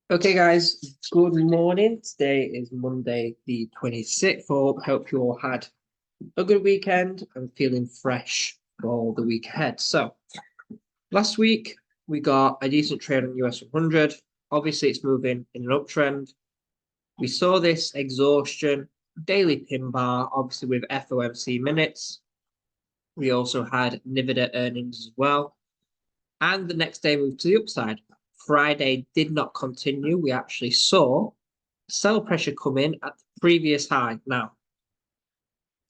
Okay, guys, good morning. Today is Monday, the 26th. Hope you all had a good weekend and feeling fresh for the week ahead. So, last week we got a decent trade on US 100. Obviously, it's moving in an uptrend. We saw this exhaustion, daily pin bar, obviously with FOMC minutes. We also had Nvidia earnings as well. And the next day moved to the upside. Friday did not continue. We actually saw sell pressure come in at the previous high. Now,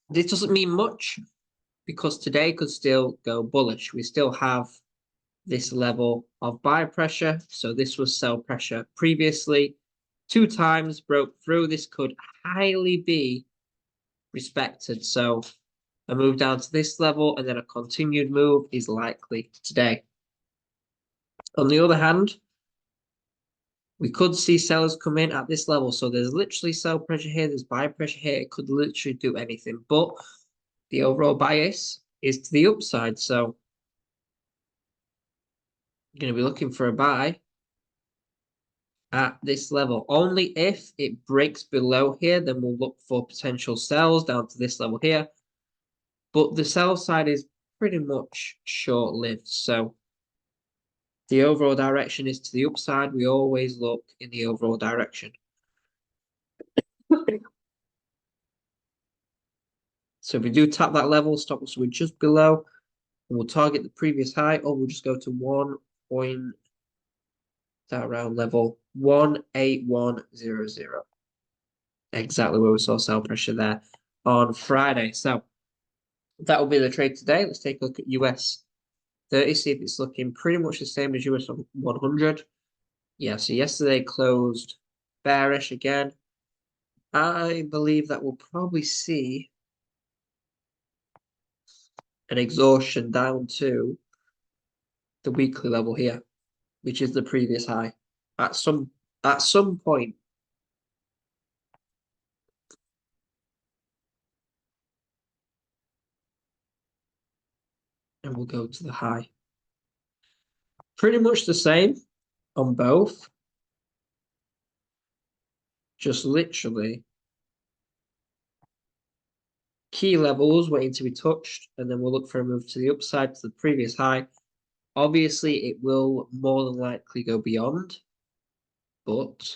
this doesn't mean much because today could still go bullish. We still have this level of buy pressure. So this was sell pressure previously. 2 times broke through. This could highly be respected. So a move down to this level and then a continued move is likely today. On the other hand, we could see sellers come in at this level. So there's literally sell pressure here. There's buy pressure here. It could literally do anything. But the overall bias is to the upside. So you're going to be looking for a buy at this level. Only if it breaks below here, then we'll look for potential sells down to this level here. But the sell side is pretty much short-lived. So the overall direction is to the upside. We always look in the overall direction. So if we do tap that level, stop us with just below, and we'll target the previous high, or we'll just go to 1 that round level 18100. Exactly where we saw sell pressure there on Friday. So that will be the trade today. Let's take a look at US 30, see if it's looking pretty much the same as US 100. Yeah, so yesterday closed bearish again. I believe that we'll probably see an exhaustion down to the weekly level here, which is the previous high. At some point, and we'll go to the high. Pretty much the same on both. Just literally key levels waiting to be touched, and then we'll look for a move to the upside to the previous high. Obviously, it will more than likely go beyond, but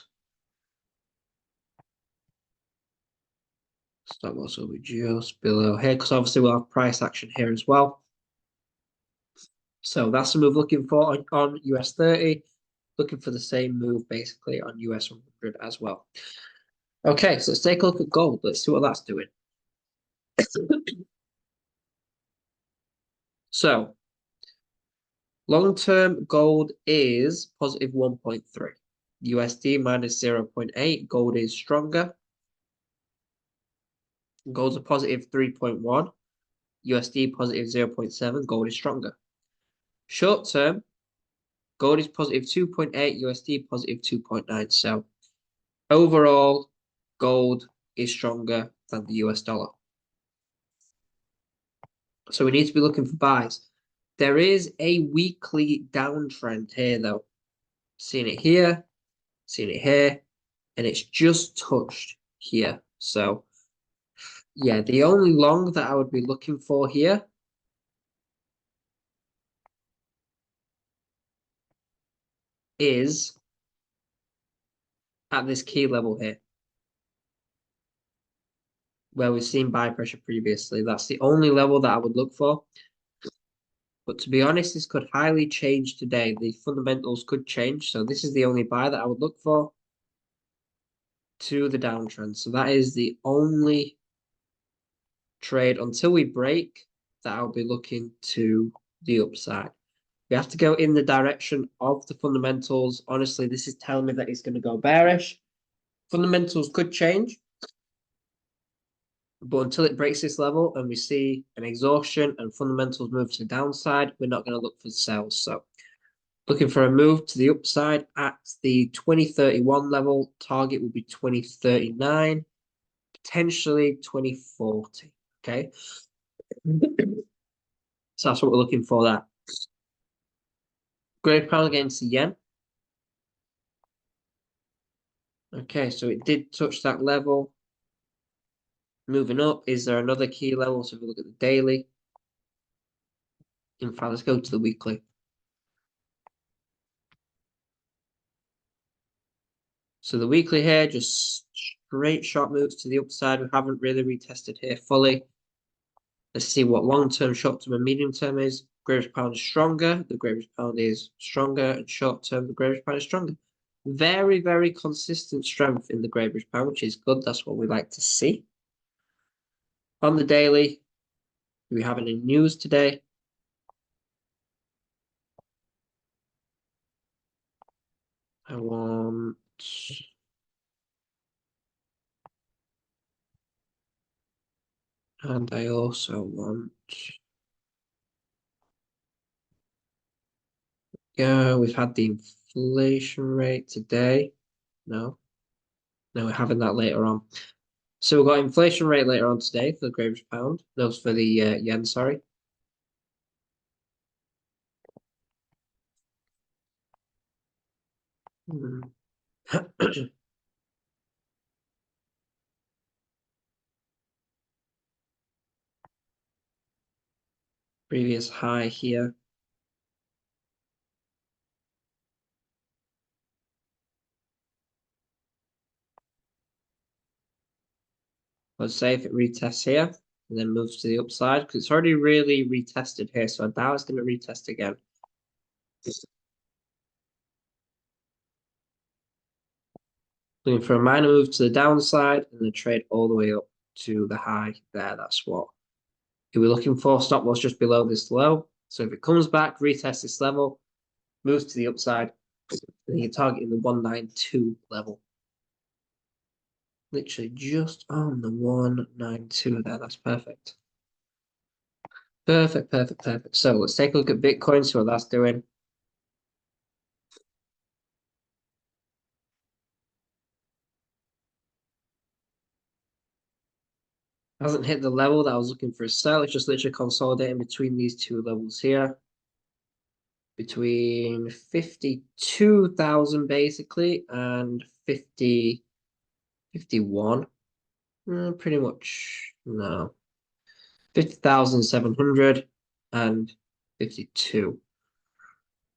stop loss will be just below here because obviously we'll have price action here as well. So that's the move looking for on US 30. Looking for the same move basically on US 100 as well. Okay, so let's take a look at gold. Let's see what that's doing. So long-term gold is positive 1.3. USD minus 0.8. Gold is stronger. Gold's a positive 3.1. USD positive 0.7. Gold is stronger. Short term, gold is positive 2.8. USD positive 2.9. So overall, gold is stronger than the US dollar. So we need to be looking for buys. There is a weekly downtrend here, though. Seeing it here, seeing it here, and it's just touched here. So, yeah, the only long that I would be looking for here is at this key level here, where we've seen buy pressure previously. That's the only level that I would look for. But to be honest, this could highly change today. The fundamentals could change. So this is the only buy that I would look for to the downtrend. So that is the only trade until we break that I'll be looking to the upside. We have to go in the direction of the fundamentals. Honestly, this is telling me that it's going to go bearish. Fundamentals could change. But until it breaks this level and we see an exhaustion and fundamentals move to the downside, we're not going to look for sales. So looking for a move to the upside at the 2031 level. Target will be 2039, potentially 2040. Okay. So that's what we're looking for there. Great pound against the yen. Okay, so it did touch that level. Moving up, is there another key level? So if we look at the daily. In fact, let's go to the weekly. So the weekly here, just straight shot moves to the upside. We haven't really retested here fully. Let's see what long-term, short-term, and medium-term is. British pound is stronger. The British pound is stronger, and short-term, the British pound is stronger. Very, very consistent strength in the British pound, which is good. That's what we like to see. On the daily, do we have any news today? I want. And I also want. Yeah, we've had the inflation rate today. No, no, we're having that later on. So we've got inflation rate later on today for the British pound. Those for the yen, sorry. Previous high here. Let's say if it retests here and then moves to the upside, because it's already really retested here, so I doubt it's going to retest again. Looking for a minor move to the downside and then trade all the way up to the high there. That's what we're looking for. Stop loss just below this low. So if it comes back, retest this level, moves to the upside, then you're targeting the 192 level. Literally just on the 192 there. That's perfect. Perfect, perfect, perfect. So let's take a look at Bitcoin, see what that's doing. Hasn't hit the level that I was looking for a sell. It's just literally consolidating between these two levels here. Between 52,000 basically and 51. Pretty much, no. 50,700 and 52.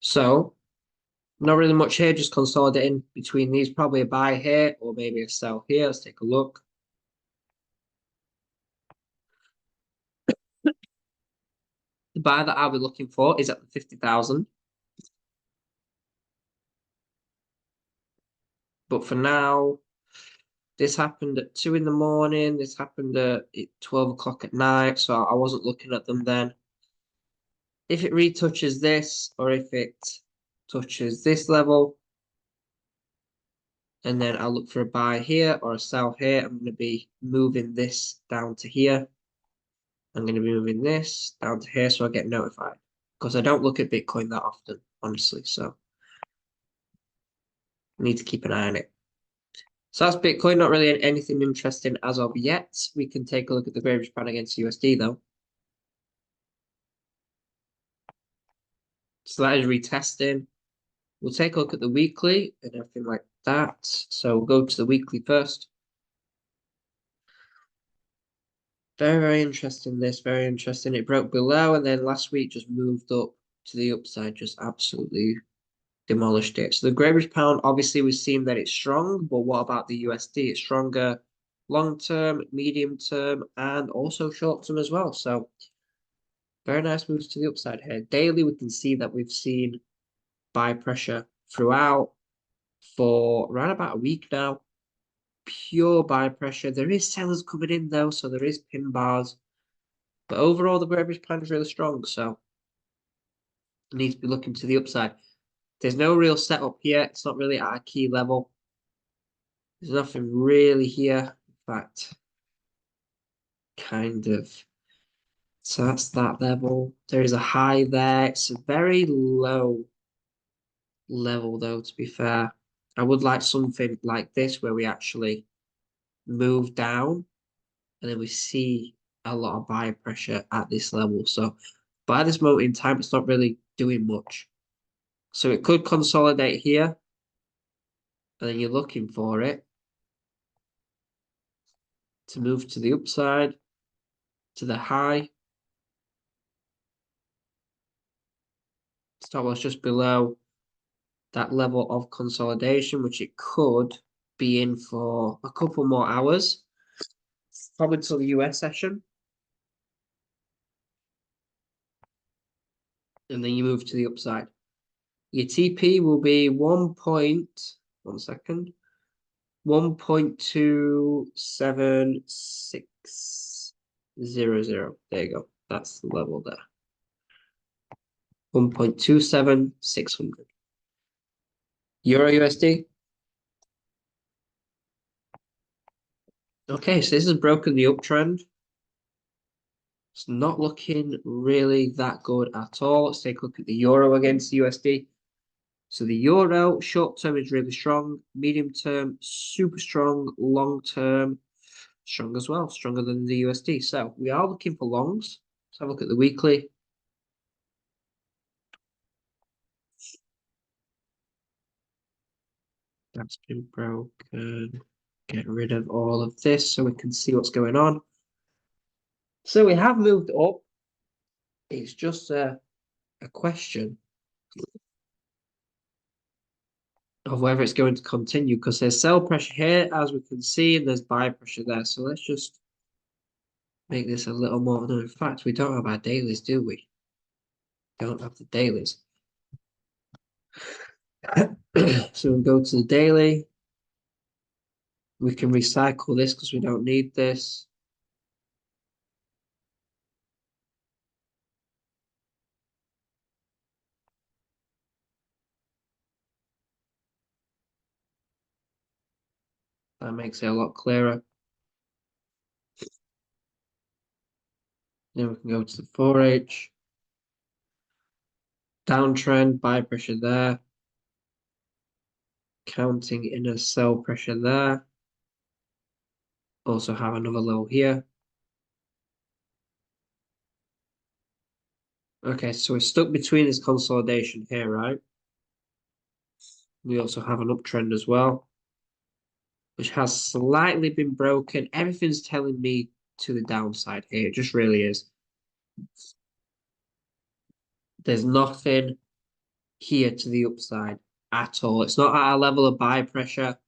So, not really much here, just consolidating between these. Probably a buy here or maybe a sell here. Let's take a look. The buy that I'll be looking for is at the 50,000. But for now, this happened at 2 in the morning. This happened at 12 o'clock at night. So I wasn't looking at them then. If it retouches this or if it touches this level, and then I'll look for a buy here or a sell here. I'm going to be moving this down to here. I'm going to be moving this down to here so I get notified. Because I don't look at Bitcoin that often, honestly. So I need to keep an eye on it. So that's Bitcoin. Not really anything interesting as of yet. We can take a look at the British pound against USD though. So that is retesting. We'll take a look at the weekly and everything like that. So we'll go to the weekly first. Very, very interesting. This very interesting. It broke below and then last week just moved up to the upside, just absolutely demolished it. So the British pound, obviously, we've seen that it's strong, but what about the USD? It's stronger long term, medium term, and also short term as well. So very nice moves to the upside here. Daily, we can see that we've seen buy pressure throughout for around about a week now. Pure buy pressure. There is sellers coming in though, so there is pin bars. But overall, the British pound is really strong, so it needs to be looking to the upside. There's no real setup here. It's not really at a key level. There's nothing really here. In fact, kind of. So that's that level. There is a high there. It's a very low level, though, to be fair. I would like something like this where we actually move down and then we see a lot of buyer pressure at this level. So by this moment in time, it's not really doing much. So it could consolidate here and then you're looking for it to move to the upside, to the high. Stop loss just below that level of consolidation, which it could be in for a couple more hours, probably until the US session. And then you move to the upside. Your TP will be 1.27600. There you go. That's the level there. 1.27600. Euro USD. Okay, so this has broken the uptrend. It's not looking really that good at all. Let's take a look at the euro against the USD. So the euro short term is really strong, medium term super strong, long term strong as well, stronger than the USD. So we are looking for longs. Let's have a look at the weekly. That's been broken. Get rid of all of this so we can see what's going on. So we have moved up. It's just a question of whether it's going to continue, because there's sell pressure here, as we can see, and there's buy pressure there. So let's just make this a little more. No, in fact, we don't have our dailies, do we? Don't have the dailies. So we'll go to the daily. We can recycle this because we don't need this. That makes it a lot clearer. Then we can go to the 4H. Downtrend, buy pressure there. Counting in a sell pressure there. Also have another low here. Okay, so we're stuck between this consolidation here, right? We also have an uptrend as well, which has slightly been broken. Everything's telling me to the downside here. It just really is. There's nothing here to the upside at all. It's not at a level of buy pressure.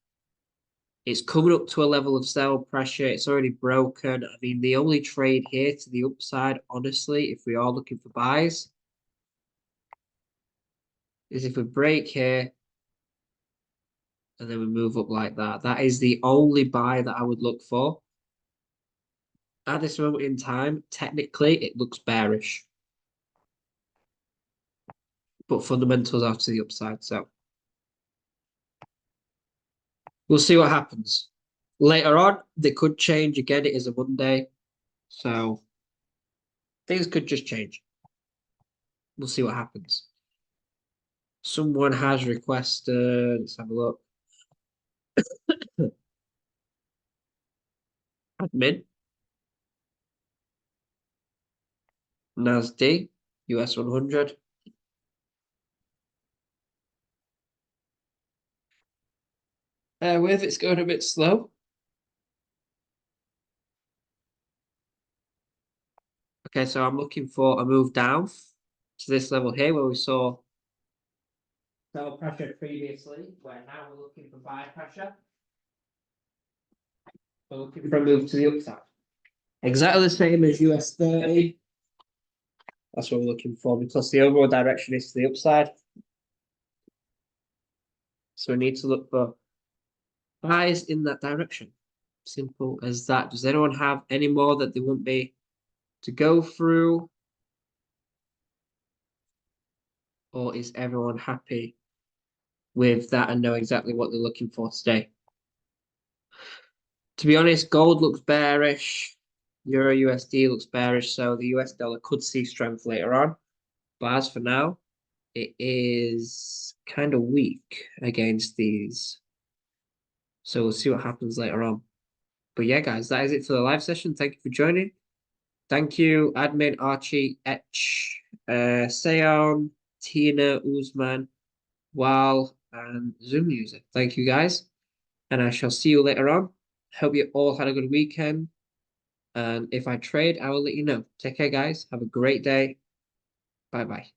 It's coming up to a level of sell pressure. It's already broken. I mean, the only trade here to the upside, honestly, if we are looking for buys, is if we break here and then we move up like that. That is the only buy that I would look for. At this moment in time, technically, it looks bearish. But fundamentals are to the upside, so we'll see what happens. Later on, they could change. Again, it is a Monday, so things could just change. We'll see what happens. Someone has requested, let's have a look. Admin. NASD, US 100. With it's going a bit slow. Okay, so I'm looking for a move down to this level here where we saw sell pressure previously, where now we're looking for buy pressure. We're looking for a move to the upside. Exactly the same as US 30. That's what we're looking for because the overall direction is to the upside. So we need to look for buys in that direction. Simple as that. Does anyone have any more that they want me to go through? Or is everyone happy with that and know exactly what they're looking for today? To be honest, gold looks bearish. Euro USD looks bearish. So the US dollar could see strength later on. But as for now, it is kind of weak against these. So we'll see what happens later on. But yeah, guys, that is it for the live session. Thank you for joining. Thank you, admin Archie, Etch, Seon, Tina, Usman, Wal, and Zoom user. Thank you guys, and I shall see you later on. Hope you all had a good weekend. And if I trade, I will let you know. Take care, guys. Have a great day. Bye bye.